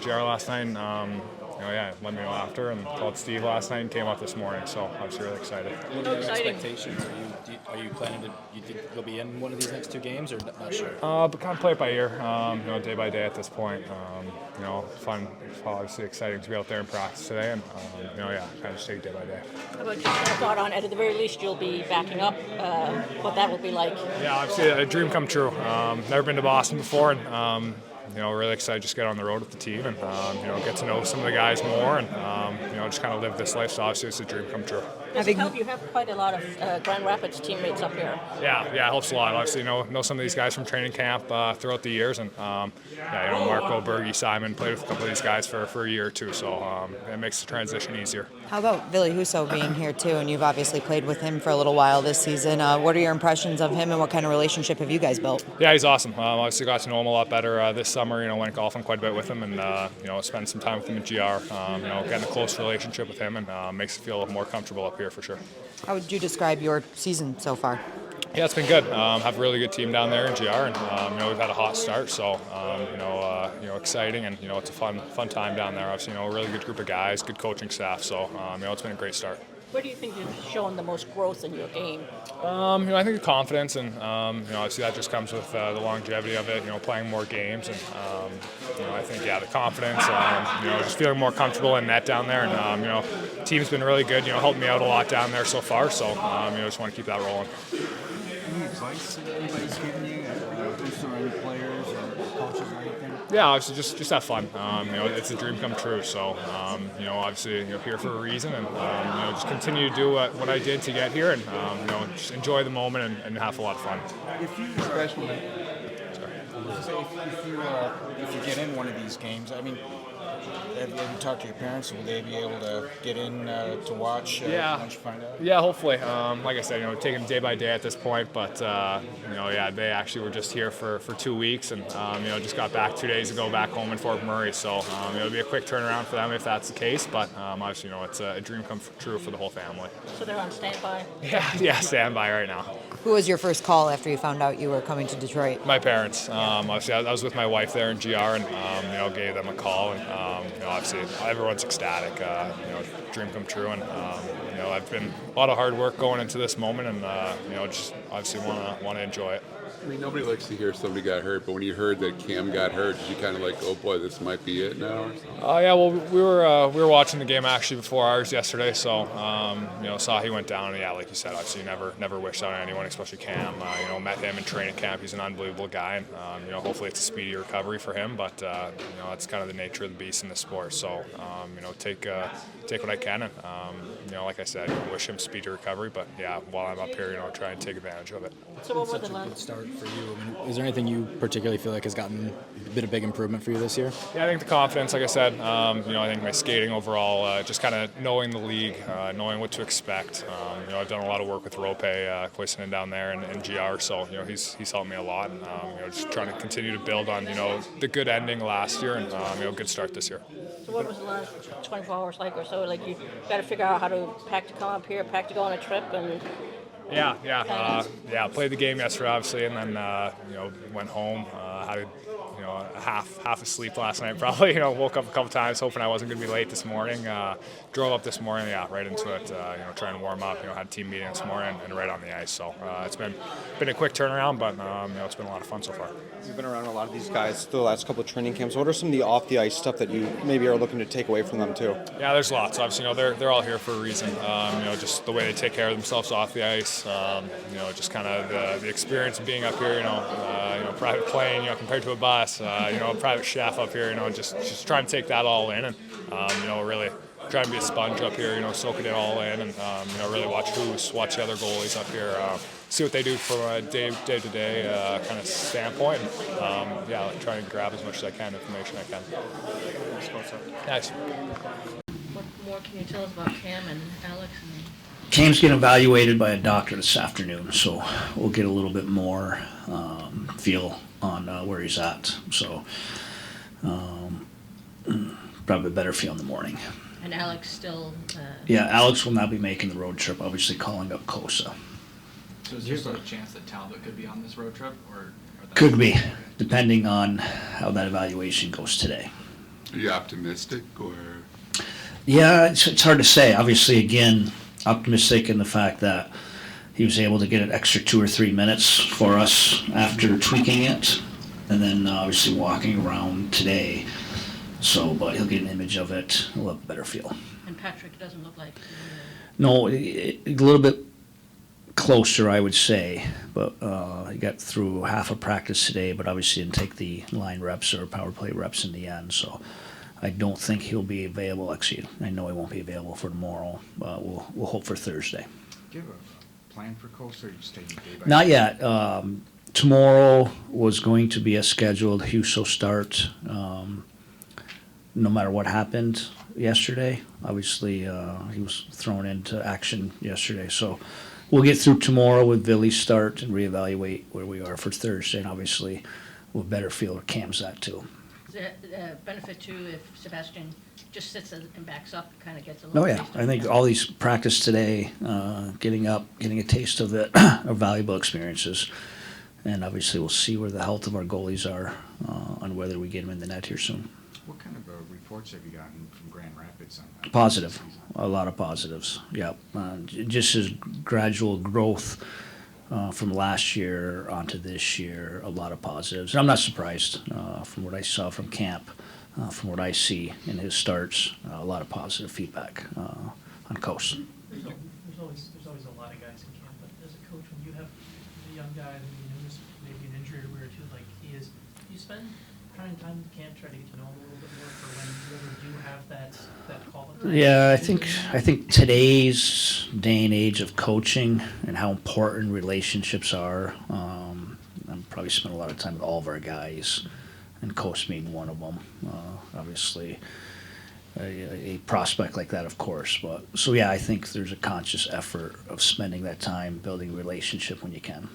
GR last night. And, let me know after, and called Steve last night and came up this morning. So obviously really excited. What are your expectations? Are you planning to? You think you'll be in one of these next 2 games, or not sure? But kind of play it by ear. Day by day at this point. Fun, obviously exciting to be out there and practice today, and kind of just take it day by day. How about just a thought on, at the very least, you'll be backing up, what that will be like? Yeah, obviously a dream come true. Never been to Boston before, and really excited to just get on the road with the team and get to know some of the guys more, and just kind of live this life. So obviously it's a dream come true. Does it help? You have quite a lot of Grand Rapids teammates up here. Yeah, it helps a lot. Obviously, know some of these guys from training camp throughout the years, and Marco, Bergie, Simon played with a couple of these guys for a year or two, so it makes the transition easier. How about Ville Husso being here too? And you've obviously played with him for a little while this season. What are your impressions of him, and what kind of relationship have you guys built? Yeah, he's awesome. Obviously got to know him a lot better this summer. Went golfing quite a bit with him, and spent some time with him at GR. Getting a close relationship with him, and makes it feel a little more comfortable up here for sure. How would you describe your season so far? Yeah, it's been good. Have a really good team down there in GR, and we've had a hot start, so exciting, and it's a fun time down there. Obviously, a really good group of guys, good coaching staff, so it's been a great start. Where do you think you've shown the most growth in your game? I think the confidence, and obviously that just comes with the longevity of it. Playing more games, and I think the confidence. Just feeling more comfortable in net down there, and team's been really good. Helped me out a lot down there so far. So just want to keep that rolling. Any advice that anybody's given you, or any players or coaches or anything? Yeah, obviously just have fun. It's a dream come true. So obviously here for a reason, and just continue to do what I did to get here, and just enjoy the moment and have a lot of fun. If you if you get in one of these games, I mean, have you talked to your parents? Will they be able to get in to watch once you find out? Yeah, hopefully. Like I said, taking day by day at this point. But they actually were just here for 2 weeks, and just got back 2 days ago, back home in Fort McMurray. So it'll be a quick turnaround for them if that's the case. But obviously, it's a dream come true for the whole family. So they're on standby. Yeah, standby right now. Who was your first call after you found out you were coming to Detroit? My parents. Obviously, I was with my wife there in GR, and gave them a call, and obviously everyone's ecstatic. Dream come true, and I've been a lot of hard work going into this moment, and just obviously want to enjoy it. I mean, nobody likes to hear somebody got hurt, but when you heard that Cam got hurt, did you kind of like, oh boy, this might be it now? Or something? Yeah, well, we were watching the game actually before ours yesterday, so saw he went down, and yeah, like you said, obviously you never wish that on anyone, especially Cam. Met him in training camp. He's an unbelievable guy, and hopefully it's a speedy recovery for him. But it's kind of the nature of the beast in the sport. So take what I can, and like I said, wish him speedy recovery. But yeah, while I'm up here, try and take advantage of it. So what were Such the a good start for you. I mean, is there anything you particularly feel like has gotten a big improvement for you this year? Yeah, I think the confidence, like I said, I think my skating overall, just kind of knowing the league, knowing what to expect. I've done a lot of work with Rope, Koivunen down there and GR, so he's helped me a lot. And, just trying to continue to build on the good ending last year, and good start this year. So what was the last 24 hours like or so? Like you got to figure out how to pack to come up here, pack to go on a trip, and. Played the game yesterday, obviously, and then went home. Had half asleep last night. Probably woke up a couple times hoping I wasn't going to be late this morning. Drove up this morning, right into it. Trying to warm up. Had a team meeting this morning and right on the ice. So it's been a quick turnaround, but it's been a lot of fun so far. You've been around a lot of these guys the last couple of training camps. What are some of the off the ice stuff that you maybe are looking to take away from them too? Yeah, there's lots. Obviously, they're all here for a reason. Just the way they take care of themselves off the ice. Just kind of the experience of being up here. Private plane. Compared to a bus. Private chef up here. Just trying to take that all in, and really trying to be a sponge up here. Soaking it all in, and really watch the other goalies up here. See what they do from a day-to-day kind of standpoint. Trying to grab as much as I can, information I can. Nice. What more can you tell us about Cam and Alex? Cam's getting evaluated by a doctor this afternoon, so we'll get a little bit more feel on where he's at. So probably a better feel in the morning. And Alex still... Yeah, Alex will not be making the road trip, obviously calling up Cossa. So is there still a chance that Talbot could be on this road trip? Or could be, depending on how that evaluation goes today. Are you optimistic or? Yeah, it's hard to say. Obviously, again, optimistic in the fact that he was able to get an extra 2 or 3 minutes for us after tweaking it, and then obviously walking around today. So, but he'll get an image of it. He'll have a better feel. And Patrick doesn't look like. No, a little bit closer, I would say. But he got through half of practice today, but obviously didn't take the line reps or power play reps in the end. So I don't think he'll be available. Actually, I know he won't be available for tomorrow. We'll hope for Thursday. Do you have a plan for Cossa, or are you just taking day by Not day? yet. Tomorrow was going to be a scheduled Huso start. No matter what happened yesterday, obviously he was thrown into action yesterday. So we'll get through tomorrow with Billy's start and reevaluate where we are for Thursday, and obviously we'll better feel where Cam's at too. Is there a benefit too if Sebastian just sits and backs up, kind of gets a little. Oh yeah, taste of I think it? all these practice today, getting up, getting a taste of it, are valuable experiences. And obviously we'll see where the health of our goalies are on whether we get them in the net here soon. What kind of reports have you gotten from Grand Rapids on that? Positive, a lot of positives. Yep, just as gradual growth from last year onto this year, a lot of positives. And I'm not surprised from what I saw from camp, from what I see in his starts, a lot of positive feedback on Cossa. There's always a lot of guys in camp, but as a coach, when you have a young guy that you know, maybe an injury or two like he is, you spend trying time in camp, try to get to know him a little bit more for when you ever do have that call. Yeah, I think today's day and age of coaching and how important relationships are. I'm probably spent a lot of time with all of our guys, and Cossa being one of them. Obviously, a prospect like that, of course. But so yeah, I think there's a conscious effort of spending that time building a relationship when you can.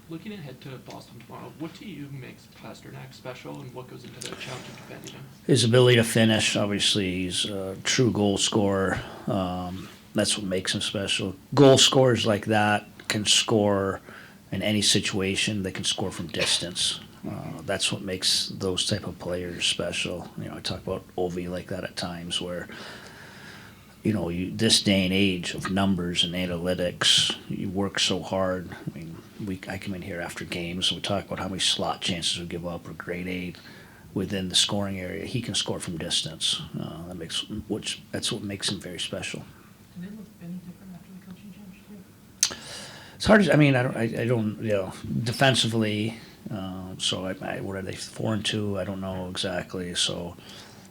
Looking ahead to Boston tomorrow, what to you makes Pasternak special, and what goes into the challenge of defending him? His ability to finish, obviously, he's a true goal scorer. That's what makes him special. Goal scorers like that can score in any situation. They can score from distance. That's what makes those type of players special. You know, I talk about Ovi like that at times where, you know, this day and age of numbers and analytics, you work so hard. I mean, I come in here after games and we talk about how many slot chances we give up or grade A within the scoring area. He can score from distance. That's what makes him very special. Do they look any different after the coaching change too? It's hard to, I don't, you know, defensively, so what are they, 4-2? I don't know exactly. So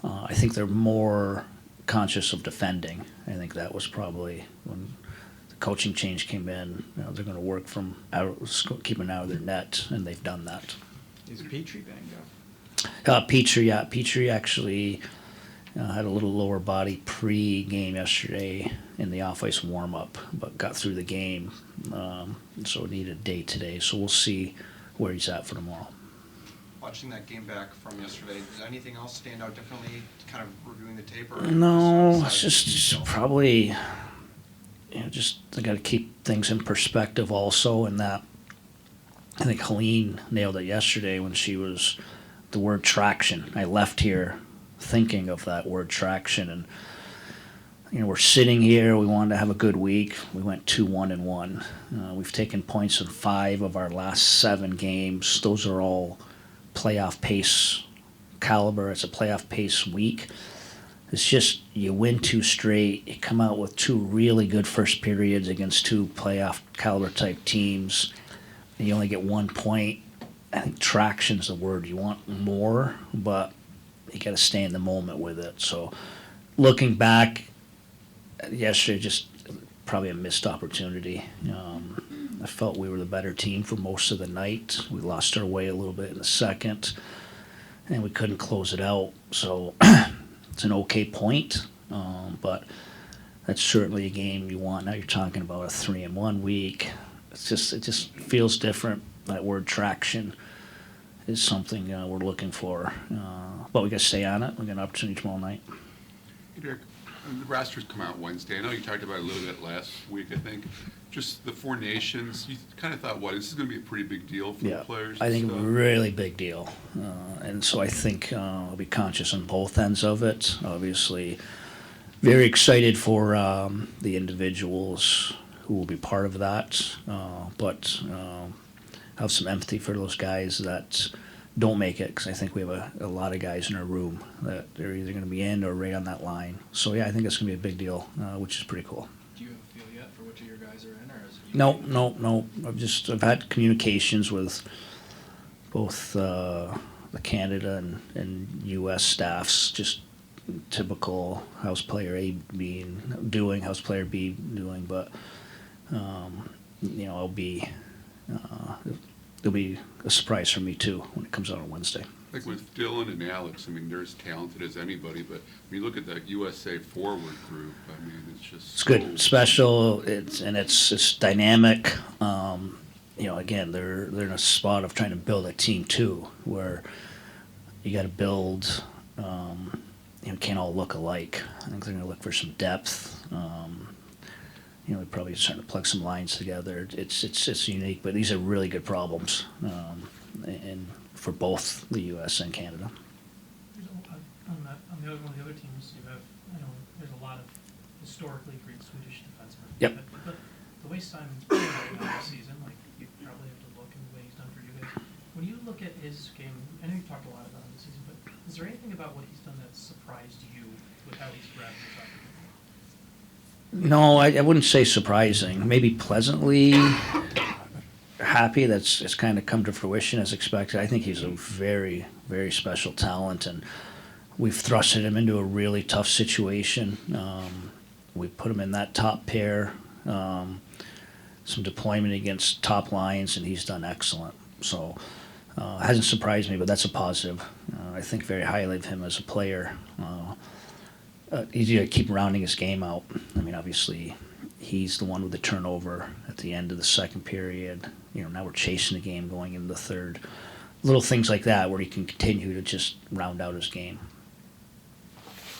I think they're more conscious of defending. I think that was probably when the coaching change came in. You know, they're going to work from keeping out of their net, and they've done that. Is Petrie banged up? Petrie actually had a little lower body pre-game yesterday in the off-ice warm-up, but got through the game, so needed a day today. So we'll see where he's at for tomorrow. Watching that game back from yesterday, does anything else stand out differently, kind of reviewing the tape? Or No, it's just probably, you know, just I got to keep things in perspective also, and that I think Helene nailed it yesterday when she was the word traction. I left here thinking of that word traction, and you know, we're sitting here. We wanted to have a good week. We went 2-1-1. We've taken points in 5 of our last 7 games. Those are all playoff pace caliber. It's a playoff pace week. It's just you win 2 straight. You come out with 2 really good first periods against 2 playoff caliber type teams, and you only get 1 point. I think traction's the word. You want more, but you got to stay in the moment with it. So looking back, yesterday just probably a missed opportunity. I felt we were the better team for most of the night. We lost our way a little bit in the second, and we couldn't close it out. So it's an okay point, but that's certainly a game you want. Now you're talking about a 3-1 week. It just feels different. That word traction is something we're looking for, but we got to stay on it. We got an opportunity tomorrow night. Derek, The rosters come out Wednesday. I know you talked about it a little bit last week, I think. Just the four nations, you kind of thought, this is going to be a pretty big deal for the players? I think really big deal. And so I think I'll be conscious on both ends of it. Obviously, very excited for the individuals who will be part of that, but have some empathy for those guys that don't make it, because I think we have a lot of guys in our room that they're either going to be in or right on that line. So yeah, I think it's going to be a big deal, which is pretty cool. Do you have a feel yet for which of your guys are in, or is it? No. I've had communications with both the Canada and U.S. staffs, just typical how's player A doing, how's player B doing, but it'll be a surprise for me too when it comes out on Wednesday. Like with Dylan and Alex, I mean, they're as talented as anybody, but when you look at that USA forward group, I mean, it's just It's good, special. It's dynamic. Again, they're in a spot of trying to build a team too, where you got to build. Can't all look alike. I think they're going to look for some depth. We're probably starting to plug some lines together. It's unique, but these are really good problems, and for both the U.S. and Canada. On one of the other teams, you have, there's a lot of historically great Swedish defensemen. Yep. But the way Simon's playing right now this season, like, you probably have to look and the way he's done for you guys. When you look at his game, I know you've talked a lot about him this season, but is there anything about what he's done that surprised you with how he's grabbed his opportunity? No, I wouldn't say surprising. Maybe pleasantly happy that's it's kind of come to fruition as expected. I think he's a very, very special talent, and we've thrusted him into a really tough situation. We put him in that top pair, some deployment against top lines, and he's done excellent. So hasn't surprised me, but that's a positive. I think very highly of him as a player. He's got to keep rounding his game out. I mean, obviously, he's the one with the turnover at the end of the second period. Now we're chasing the game going into the third. Little things like that where he can continue to just round out his game.